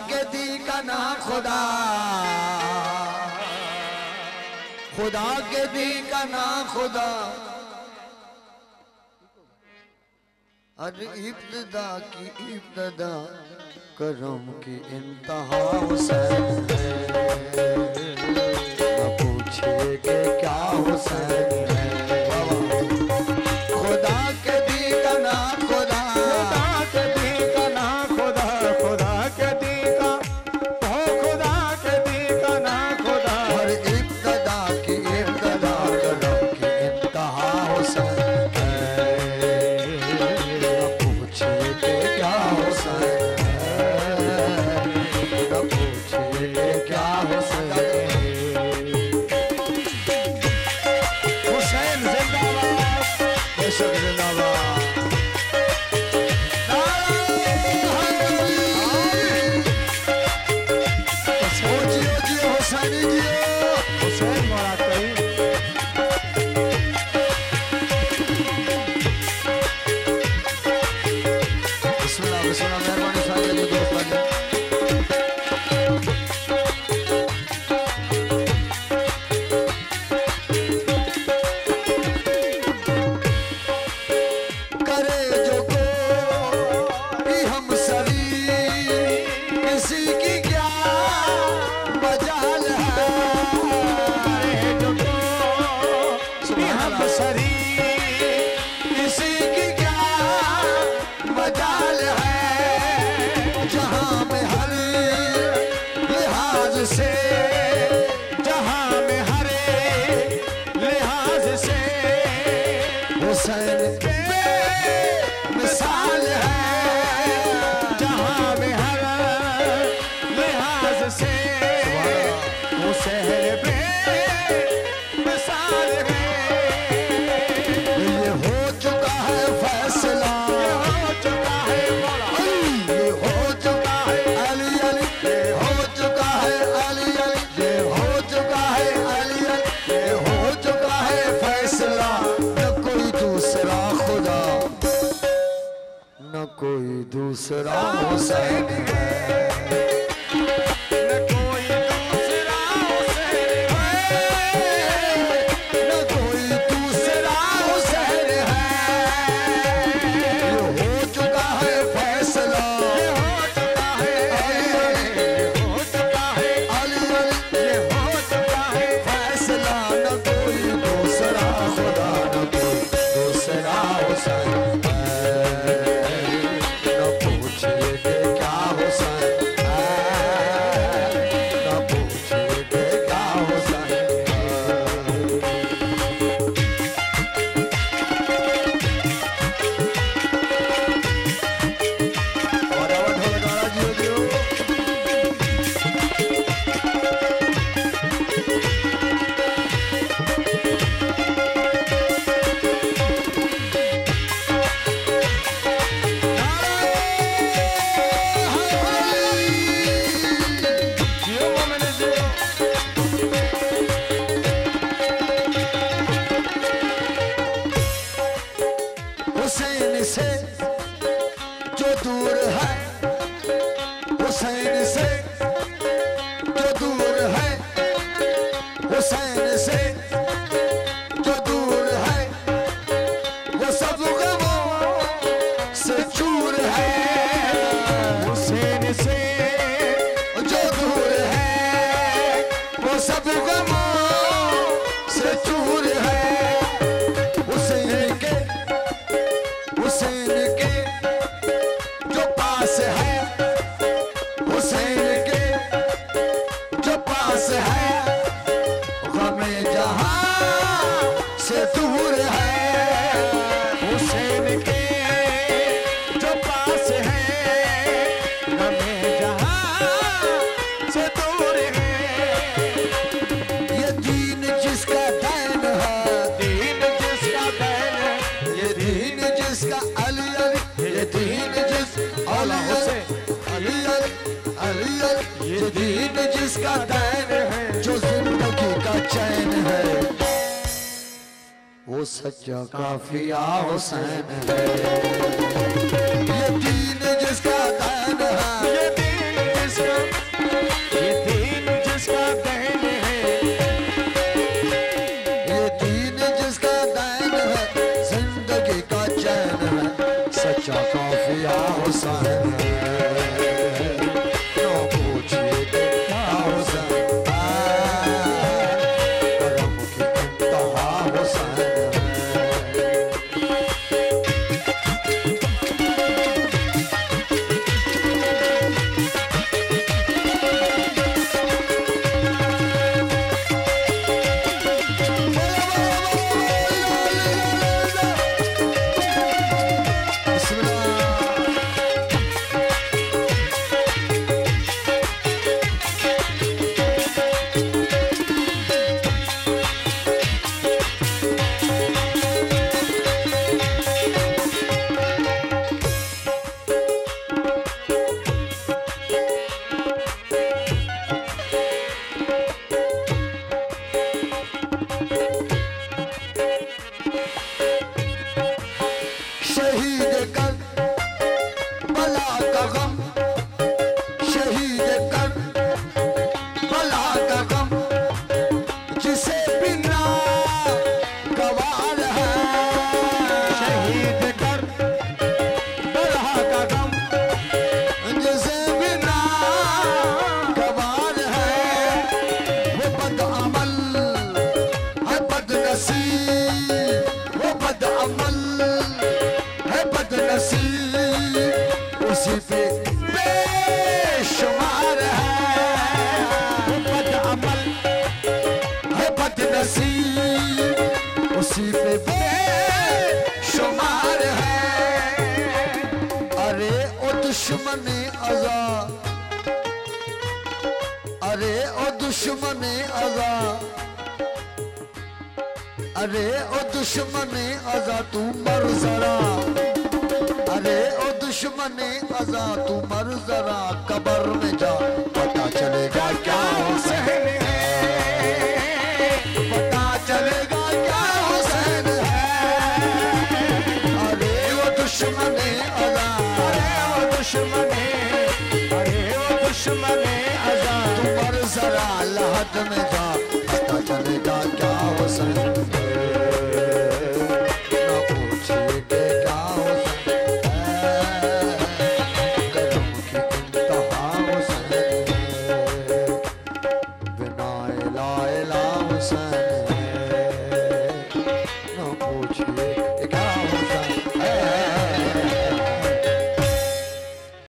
के दी का ना खुदा, खुदा के दी का ना खुदा, अरे इब्तिदा की इब्तिदा करम की इंतहा हुसैन है, न पूछिए कि क्या हुसैन है। खुदा के दी का ना खुदा, खुदा के दी का ना खुदा, खुदा के दी का, ओ खुदा के दी का ना खुदा, और इब्तिदा की इब्तिदा करम की इंतहा हुसैन है, न पूछिए कि क्या हुसैन है, न पूछिए कि क्या हुसैन है। हुसैन जिंदाबाद, बेशक जिंदाबाद। हुसैनी जियो, हुसैन मोरा कहीं बिस्मिल्लाह बिस्मिल्लाह, मेहरबानी साहब जी दोस्त बने। करे जो कोई हम सरी, किसी की क्या मजाल है, हम सरी, किसी की क्या मजाल है, जहां में हर लिहाज से, जहां में हरे लिहाज से हुसैन मिसाल है, जहां में हर लिहाज से हुसैन पे मिसाल है। ये हो चुका है फैसला, हो चुका है मौला, ये हो चुका है अली अली, ये हो चुका है अली अली, ये हो चुका है अली अली, ये हो चुका है फैसला, न कोई दूसरा खुदा, न कोई दूसरा हुसैन है, न कोई दूसरा हुसैन न कोई दूसरा हुसैन है, ये हो चुका है फैसला, हो चुका है, हो चुका है, अली अली ये हो चुका है फैसला, न कोई दूसरा खुदा, न कोई दूसरा हुसैन है, न पूछिए कि क्या हुसैन है, न पूछिए कि क्या हुसैन है। और आवाज हो लगा जियो जियो। जियो मोमिन जियो। हुसैन से जो दूर है, हुसैन से जो दूर है, हुसैन से जो दूर है, वो सब गमों से चूर है, हुसैन से जो दूर है, वो सब गमों से चूर है, हुसैन के जो पास है, हुसैन के जो पास है, गमे जहां से दूर है, हुसैन के जो पास है, हमें जहां से दूर है। ये दीन जिसका दैन है, दीन जिसका दैन है, ये दीन जिसका अली अली, ये दीन जिस अली अली, अली अली, अली अली, ये दीन जिसका दैन है, जो जिंदगी का चैन है, वो सच्चा काफिया हुसैन है। ये दीन जिसका दैन है, ये दीन जिसका हुसैन है, नो पूछिए कि क्या हुसैन है, करम की इंतहा हुसैन है। शहीद कर बला का गम, शहीद कर बला का गम, जिसे बिना गवार है। शहीद कर बला का गम, जिसे बिना गवार है, वो बदअमल है बदनसीब, वो बदअमल है बदनसीब, उसी पे बेशुमार है। वो बदअमल है बदनसीब, उसी पे बेशुमार है। अरे ओ दुश्मने अज़ा, अरे ओ दुश्मने अज़ा, अरे ओ दुश्मने अज़ा तू मर जरा, अरे ओ दुश्मने अज़ा तू मर जरा, कब्र में जा पता चलेगा क्या हुसैन है, पता चलेगा क्या हुसैन है। अरे वो दुश्मने अज़ा, अरे वो दुश्मने, अरे वो दुश्मने अज़ा तू मर जरा लहद में जा पता चलेगा क्या